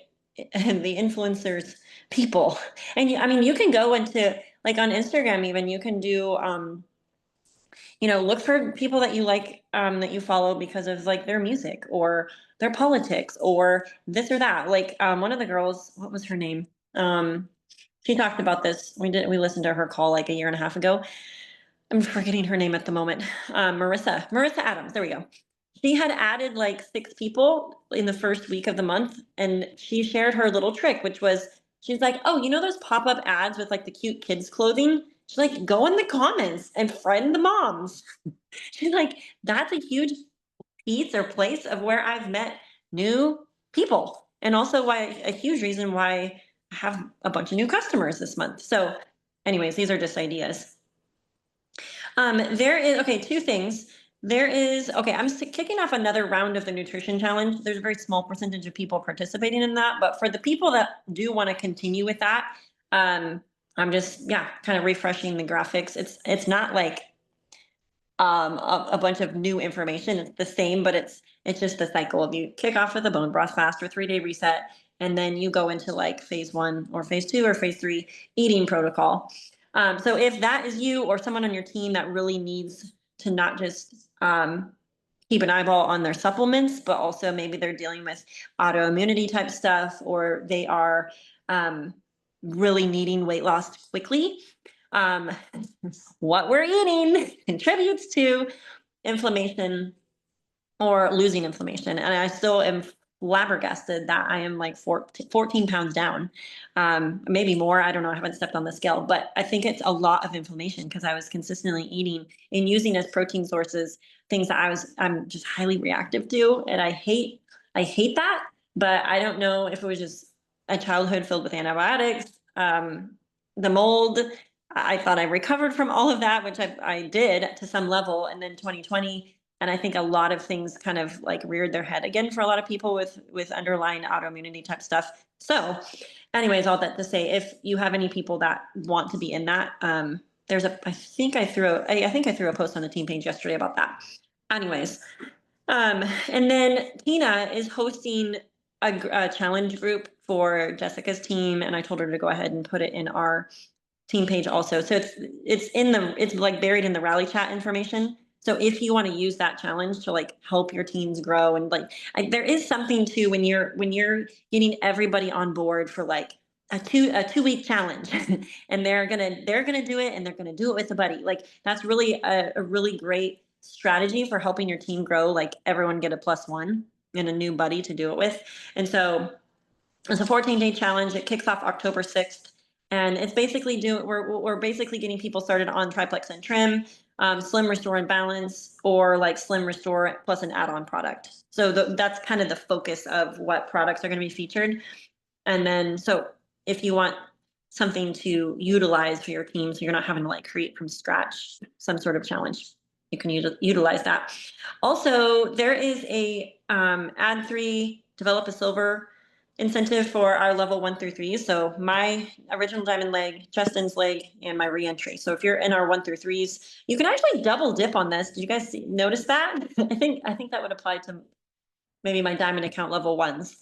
influencers people. And I mean, you can go into, like, on Instagram, even you can do look for people that you like, that you follow because of like their music or their politics or this or that. Like, one of the girls, what was her name? She talked about this. We listened to her call like a year and a half ago. I'm forgetting her name at the moment. Marissa Adams. There we go. She had added like 6 people in the first week of the month, and she shared her little trick, which was, she's like, oh, those pop-up ads with like the cute kids clothing? She's like, go in the comments and friend the moms. She's like, that's a huge piece or place of where I've met new people, and also a huge reason why I have a bunch of new customers this month. So anyways, these are just ideas. There is, okay, 2 things. There is, okay, I'm kicking off another round of the nutrition challenge. There's a very small percentage of people participating in that, but for the people that do want to continue with that, I'm just, kind of refreshing the graphics. It's not like a bunch of new information. It's the same, but it's just the cycle of, you kick off with a bone broth fast or 3-day reset, and then you go into like phase 1 or phase 2 or phase 3 eating protocol. So if that is you or someone on your team that really needs to not just keep an eyeball on their supplements, but also maybe they're dealing with autoimmunity type stuff, or they are really needing weight loss quickly, what we're eating contributes to inflammation or losing inflammation. And I still am flabbergasted that I am like 14 pounds down, maybe more. I don't know. I haven't stepped on the scale, but I think it's a lot of inflammation because I was consistently eating and using as protein sources things that I'm just highly reactive to. And I hate that, but I don't know if it was just a childhood filled with antibiotics, the mold. I thought I recovered from all of that, which I did to some level. And then 2020, and I think a lot of things kind of like reared their head again for a lot of people with underlying autoimmunity type stuff. So anyways, all that to say, if you have any people that want to be in that, I think I threw a post on the team page yesterday about that. Anyways, and then Tina is hosting a challenge group for Jessica's team, and I told her to go ahead and put it in our team page also. So it's like buried in the rally chat information. So if you want to use that challenge to like help your teams grow, and like there is something to when you're getting everybody on board for like a 2-week challenge and they're gonna do it, and they're gonna do it with a buddy. Like, that's really a really great strategy for helping your team grow, like everyone get a +1 and a new buddy to do it with. And so it's a 14-day challenge. It kicks off October 6th. And it's basically we're basically getting people started on triplex and trim, slim, restore, and balance, or like slim, restore plus an add-on product. So that's kind of the focus of what products are going to be featured. And then, so if you want something to utilize for your team, so you're not having to like create from scratch some sort of challenge, you can utilize that. Also, there is a add 3, develop a silver incentive for our level 1 through 3. So my original diamond leg, Justin's leg, and my reentry. So if you're in our 1 through 3s, you can actually double dip on this. Did you guys notice that? I think that would apply to maybe my diamond account level 1s.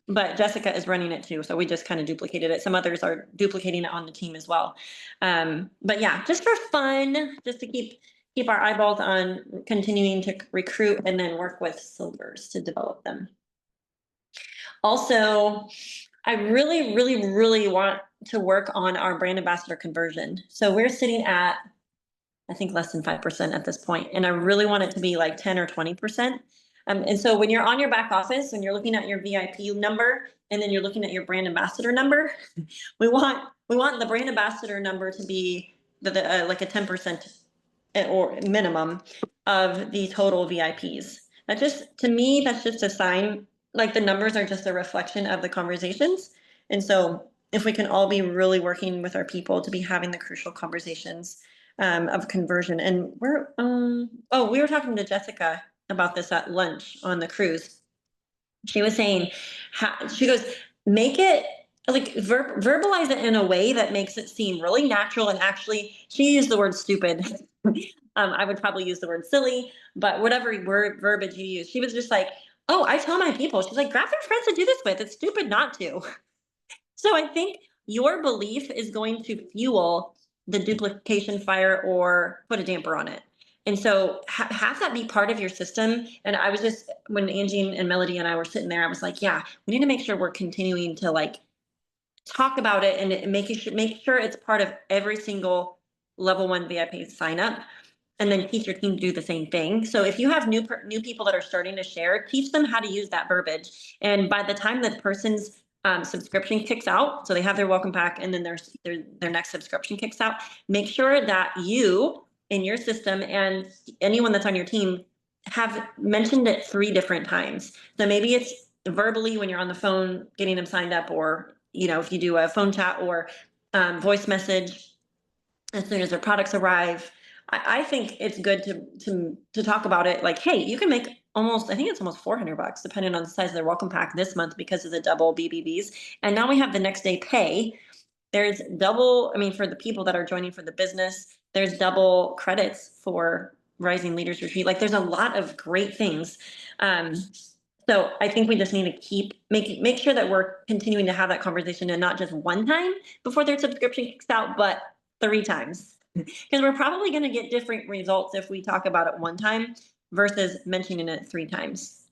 But Jessica is running it too, so we just kind of duplicated it. Some others are duplicating it on the team as well. But yeah, just for fun, just to keep our eyeballs on continuing to recruit and then work with silvers to develop them. Also, I really, really, really want to work on our brand ambassador conversion. So we're sitting at, I think, less than 5% at this point, and I really want it to be like 10 or 20%. And so when you're on your back office, when you're looking at your VIP number, and then you're looking at your brand ambassador number, we want the brand ambassador number to be like a 10% or minimum of the total VIPs. That just, to me, that's just a sign, like the numbers are just a reflection of the conversations. And so if we can all be really working with our people to be having the crucial conversations of conversion. And we were talking to Jessica about this at lunch on the cruise. She was saying, she goes, make it like verbalize it in a way that makes it seem really natural. And actually, she used the word stupid. I would probably use the word silly, but whatever verbiage you use, she was just like, oh, I tell my people, she's like, grab their friends to do this with. It's stupid not to. So I think your belief is going to fuel the duplication fire or put a damper on it. And so have that be part of your system. And I was just, when Angie and Melody and I were sitting there, I was like, yeah, we need to make sure we're continuing to like talk about it and make sure it's part of every single level 1 VIP sign up. And then teach your team to do the same thing. So if you have new people that are starting to share, teach them how to use that verbiage. And by the time the person's subscription kicks out, so they have their welcome pack, and then their next subscription kicks out, make sure that you in your system and anyone that's on your team have mentioned it 3 different times. So maybe it's verbally when you're on the phone getting them signed up, or if you do a phone chat or voice message as soon as their products arrive. I think it's good to talk about it like, hey, you can make I think it's almost $400 depending on the size of their welcome pack this month because of the double BBBs. And now we have the next day pay. There's double, for the people that are joining for the business, there's double credits for Rising Leaders Retreat. Like there's a lot of great things. So I think we just need to make sure that we're continuing to have that conversation, and not just one time before their subscription kicks out, but 3 times. Because we're probably going to get different results if we talk about it 1 time versus mentioning it 3 times,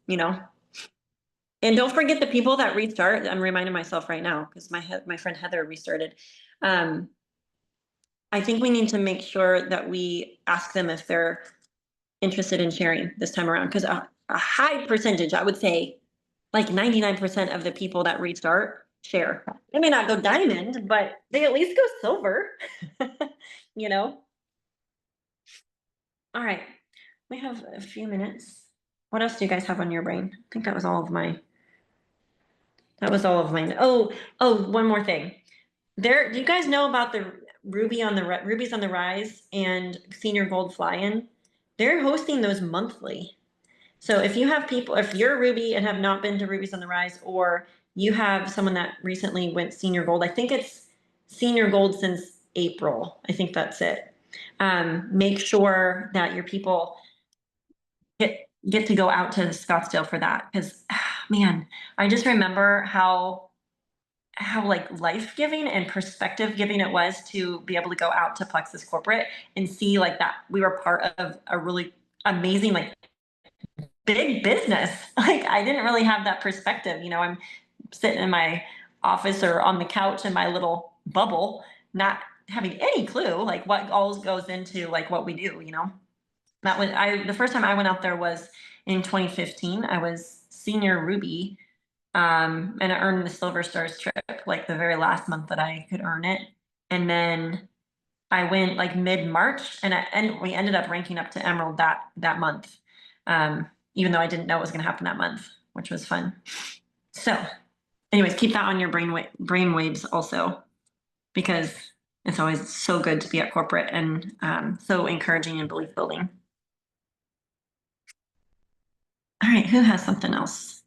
And don't forget the people that restart. I'm reminding myself right now because my friend Heather restarted. I think we need to make sure that we ask them if they're interested in sharing this time around, because a high percentage, I would say like 99% of the people that restart share. They may not go diamond, but they at least go silver. All right, we have a few minutes. What else do you guys have on your brain? I think that was all of mine. Oh, one more thing. Do you guys know about the Rubies on the Rise and Senior Gold Fly-In? They're hosting those monthly. So if you're a Ruby and have not been to Rubies on the Rise, or you have someone that recently went Senior Gold, I think it's Senior Gold since April. I think that's it. Make sure that your people get to go out to Scottsdale for that, because man, I just remember how like life-giving and perspective giving it was to be able to go out to Plexus Corporate and see like that we were part of a really amazing, like big business. Like I didn't really have that perspective. I'm sitting in my office or on the couch in my little bubble, not having any clue like what all goes into like what we do. The first time I went out there was in 2015. I was senior Ruby, and I earned the Silver Stars trip, like the very last month that I could earn it. And then I went like mid-March, and we ended up ranking up to Emerald that month. Even though I didn't know it was going to happen that month, which was fun. So, anyways, keep that on your brain waves also, because it's always so good to be at corporate and so encouraging and belief building. All right, who has something else?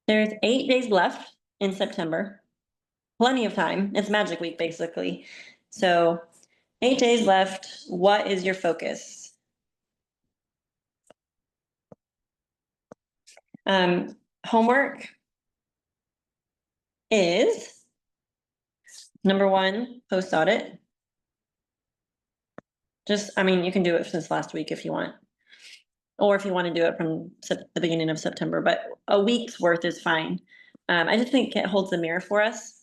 There's 8 days left in September. Plenty of time. It's Magic Week, basically. So 8 days left. What is your focus? Homework is number 1, post audit. I mean, you can do it since last week if you want, or if you want to do it from the beginning of September, but a week's worth is fine. I just think it holds the mirror for us.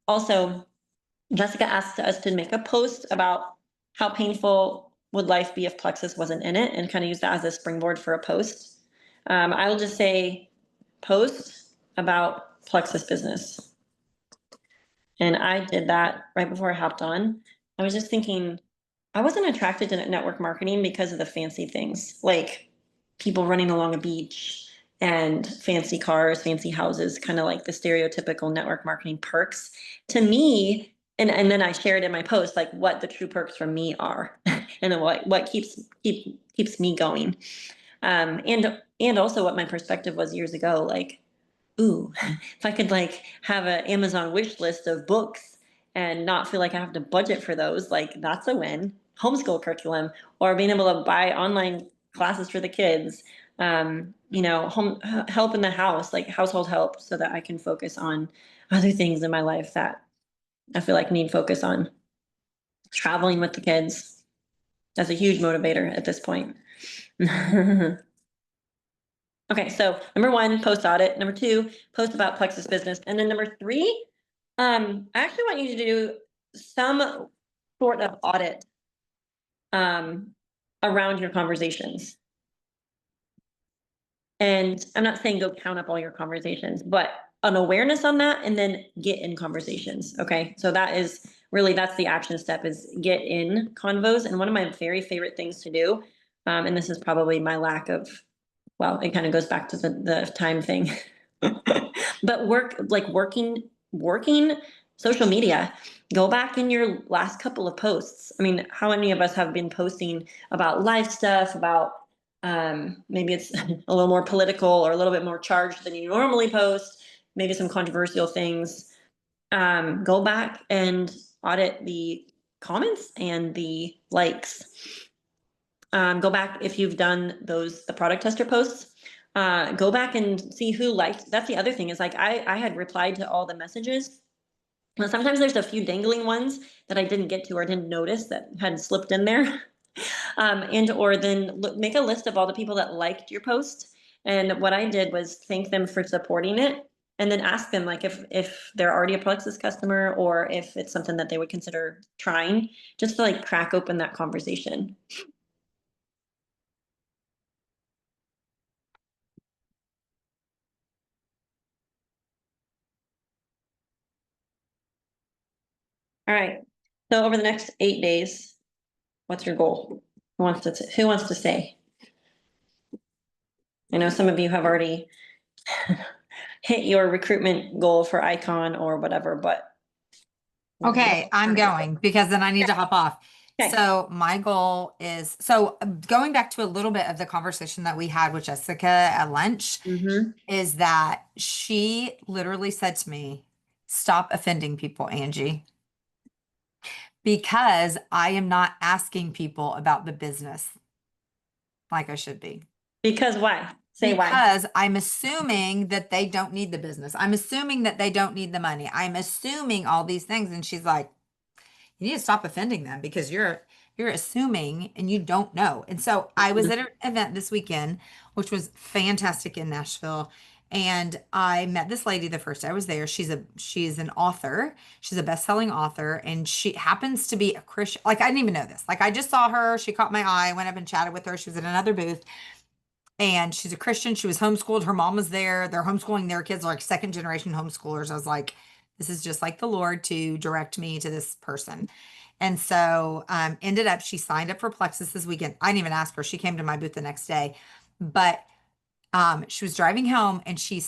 Also, Jessica asked us to make a post about how painful would life be if Plexus wasn't in it, and kind of use that as a springboard for a post. I will just say post about Plexus business. And I did that right before I hopped on. I was just thinking, I wasn't attracted to network marketing because of the fancy things, like people running along a beach and fancy cars, fancy houses, kind of like the stereotypical network marketing perks. To me, and then I shared in my post like what the true perks for me are, and what keeps me going, and also what my perspective was years ago. Like, ooh, if I could like have an Amazon wish list of books and not feel like I have to budget for those, like that's a win. Homeschool curriculum, or being able to buy online classes for the kids, home help in the house, like household help, so that I can focus on other things in my life that I feel like need focus on. Traveling with the kids, that's a huge motivator at this point. Okay, so number 1, post audit. Number 2, post about Plexus business. And then number 3, I actually want you to do some sort of audit around your conversations. And I'm not saying go count up all your conversations, but an awareness on that, and then get in conversations. Okay, so that's the action step, is get in convos. And one of my very favorite things to do, and this is probably my lack of, well, it kind of goes back to the time thing. But working social media. Go back in your last couple of posts. I mean, how many of us have been posting about life stuff, about maybe it's a little more political or a little bit more charged than you normally post, maybe some controversial things. Go back and audit the comments and the likes. Go back if you've done the product tester posts. Go back and see who liked. That's the other thing, is like I had replied to all the messages. Well, sometimes there's a few dangling ones that I didn't get to or didn't notice that had slipped in there. Or then make a list of all the people that liked your post. And what I did was thank them for supporting it, and then ask them like if they're already a Plexus customer, or if it's something that they would consider trying, just to like crack open that conversation. All right. So over the next 8 days, what's your goal? Who wants to say? I know some of you have already hit your recruitment goal for Icon or whatever, but Okay, I'm going because then I need to hop off. Okay. So my goal is, going back to a little bit of the conversation that we had with Jessica at lunch, is that she literally said to me, stop offending people, Angie, because I am not asking people about the business like I should be. Because why? Say why. Because I'm assuming that they don't need the business. I'm assuming that they don't need the money. I'm assuming all these things. And she's like, you need to stop offending them because you're assuming and you don't know. And so I was at an event this weekend, which was fantastic in Nashville. And I met this lady the first day I was there. She's an author. She's a best-selling author, and she happens to be a Christian. Like, I didn't even know this. Like, I just saw her. She caught my eye. I went up and chatted with her. She was in another booth, and she's a Christian. She was homeschooled. Her mom was there. They're homeschooling their kids, like second generation homeschoolers. I was like, this is just like the Lord to direct me to this person. And so ended up, she signed up for Plexus this weekend. I didn't even ask her. She came to my booth the next day. But she was driving home and she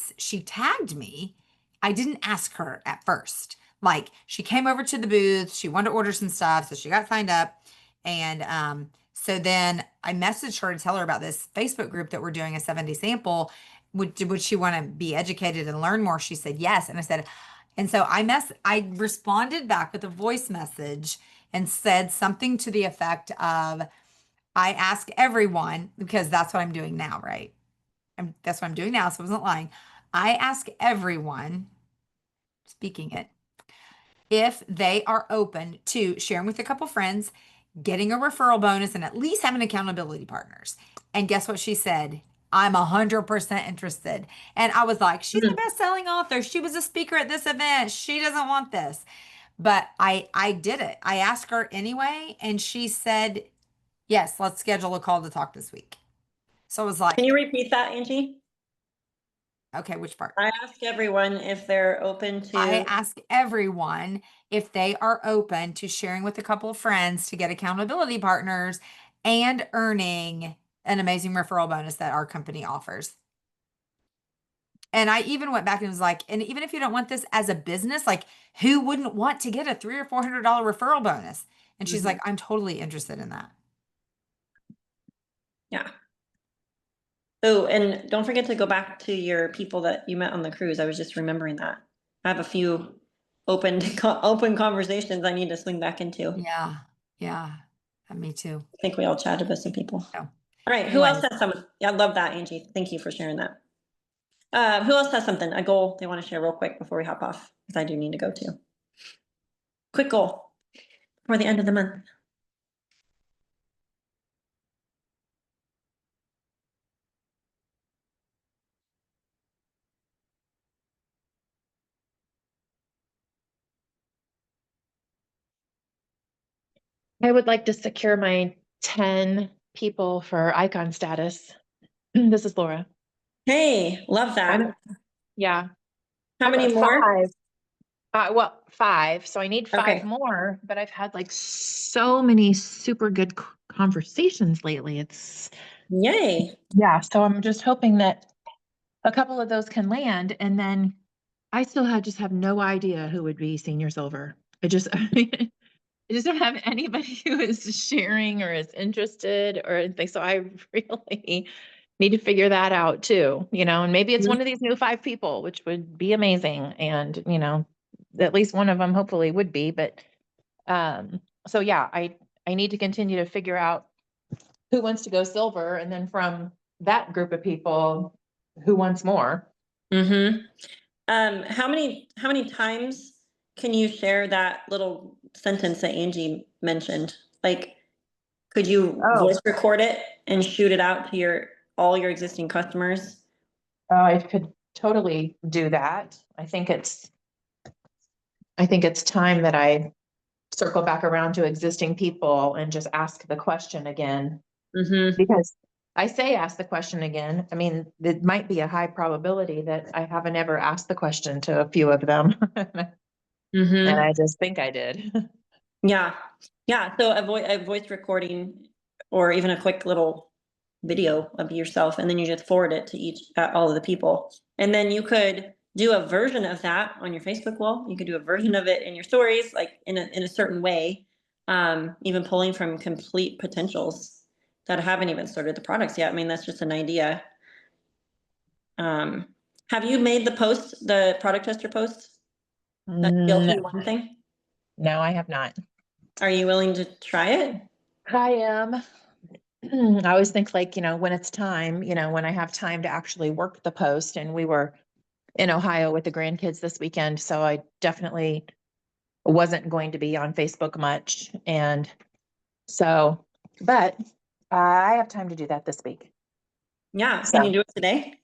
tagged me. I didn't ask her at first. Like, she came over to the booth. She wanted to order some stuff. So she got signed up. And so then I messaged her to tell her about this Facebook group that we're doing a 7-day sample. Would she want to be educated and learn more? She said yes. And I said, and so I responded back with a voice message and said something to the effect of, I ask everyone, because that's what I'm doing now, right? That's what I'm doing now. So I wasn't lying. I ask everyone, speaking it, if they are open to sharing with a couple friends, getting a referral bonus, and at least having accountability partners. And guess what she said? I'm 100% interested. And I was like, she's a best-selling author. She was a speaker at this event. She doesn't want this. But I did it. I asked her anyway, and she said, yes, let's schedule a call to talk this week. So I was like, Can you repeat that, Angie? okay, which part? I ask everyone if they're open I to. ask everyone if they are open to sharing with a couple of friends to get accountability partners and earning an amazing referral bonus that our company offers. And I even went back and was like, and even if you don't want this as a business, like, who wouldn't want to get a $300 or $400 referral bonus? And she's like, I'm totally interested in that. Yeah. Oh, and don't forget to go back to your people that you met on the cruise. I was just remembering that. I have a few open conversations I need to swing back into. Yeah. Yeah. Me too. I think we all chatted with some people. So, All right. Who else anyways. has some? Yeah, I love that, Angie. Thank you for sharing that. Who else has something? A goal they want to share real quick before we hop off, because I do need to go too. Quick goal for the end of the month. I would like to secure my 10 people for icon status. This is Laura. Hey, love that. Yeah. How I'm many at more? 5. Well, 5. So I need 5 Okay. more, but I've had like so many super good conversations lately. Yay. Yeah. So I'm just hoping that a couple of those can land. And then I still just have no idea who would be senior silver. I just don't have anybody who is sharing or is interested or anything. So I really need to figure that out too, and maybe it's one of these new 5 people, which would be amazing. And, at least one of them hopefully would be, but, so yeah, I need to continue to figure out who wants to go silver. And then from that group of people, who wants more. Mm-hmm. How many times can you share that little sentence that Angie mentioned? Like, could you Oh, voice record it and shoot it out to all your existing customers? I could totally do that. I think it's time that I circle back around to existing people and just ask the question again. Mm-hmm. Because I say ask the question again. I mean, it might be a high probability that I haven't ever asked the question to a few of them. Mm-hmm. And I just think I did. Yeah. Yeah. So a voice recording or even a quick little video of yourself, and then you just forward it to all of the people. And then you could do a version of that on your Facebook wall. You could do a version of it in your stories, like in a certain way, even pulling from complete potentials that haven't even started the products yet. I mean, that's just an idea. Have you made the product tester post? The No, GLP-1 thing? no, I have not. Are you willing to try it? I am. I always think like, when it's time, when I have time to actually work the post, and we were in Ohio with the grandkids this weekend. So I definitely wasn't going to be on Facebook much. And so, but I have time to do that this week. Yeah. Can you So, do it today?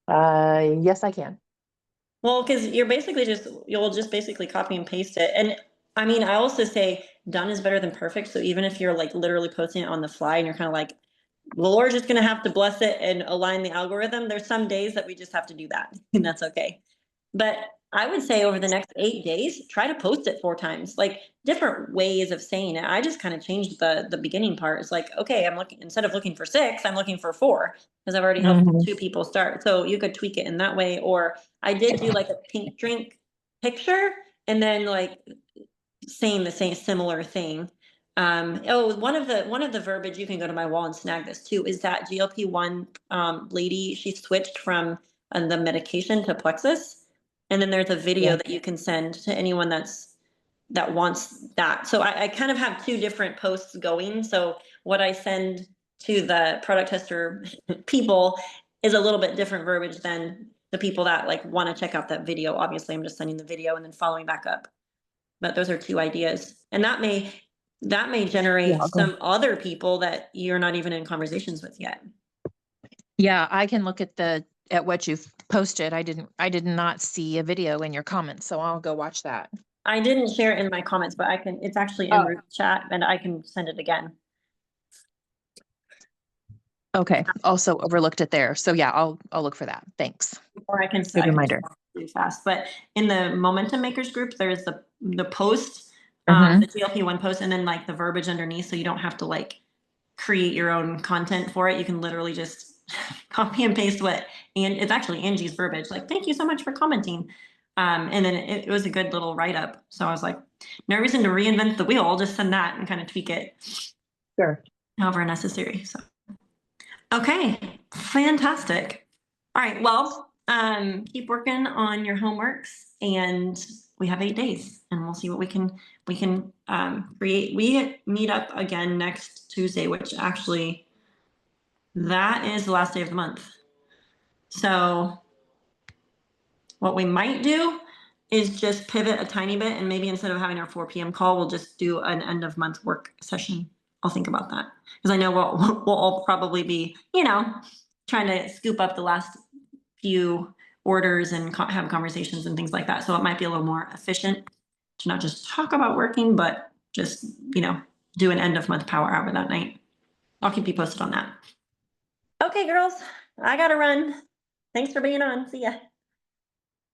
yes, I can. Well, because you'll just basically copy and paste it. And I mean, I also say done is better than perfect. So even if you're like literally posting it on the fly and you're kind of like, the Lord's just going to have to bless it and align the algorithm, there's some days that we just have to do that, and that's okay. But I would say over the next 8 days, try to post it 4 times, like different ways of saying it. I just kind of changed the beginning part. It's like, okay, I'm looking, instead of looking for 6, I'm looking for 4 because I've already helped Mhm. 2 people start. So you could tweak it in that way. Or I did do like a pink drink picture and then like saying the same similar thing. One of the verbiage, you can go to my wall and snag this too, is that GLP-1 lady, she switched from the medication to Plexus. And then there's a video Yeah. that you can send to anyone that wants that. So I kind of have 2 different posts going. So what I send to the product tester people is a little bit different verbiage than the people that like want to check out that video. Obviously, I'm just sending the video and then following back up. But those are 2 ideas. And that may Yeah, generate I'll go. some other people that you're not even in conversations with yet. Yeah, I can look at what you've posted. I did not see a video in your comments, so I'll go watch that. I didn't share it in my comments, but it's actually in Oh, Ruth's chat and I can send it again. okay. Also overlooked it there. So yeah, I'll look for that. Thanks. Or I can Good I can reminder. do fast. But in the Momentum Makers group, there's the post, Mm-hmm. the GLP-1 post, and then like the verbiage underneath, so you don't have to like create your own content for it. You can literally just copy and paste and it's actually Angie's verbiage. Like, thank you so much for commenting. And then it was a good little write up. So I was like, no reason to reinvent the wheel. I'll just send that and kind of tweak it Sure. however necessary. So, okay, fantastic. All right, well, keep working on your homeworks, and we have 8 days, and we'll see what we can create. We meet up again next Tuesday, which actually that is the last day of the month. So what we might do is just pivot a tiny bit, and maybe instead of having our 4 p.m. call, we'll just do an end of month work session. I'll think about that because I know we'll all probably be, trying to scoop up the last few orders and have conversations and things like that. So it might be a little more efficient to not just talk about working, but just, do an end of month power hour that night. I'll keep you posted on that. Okay, girls, I gotta run. Thanks for being on. See ya.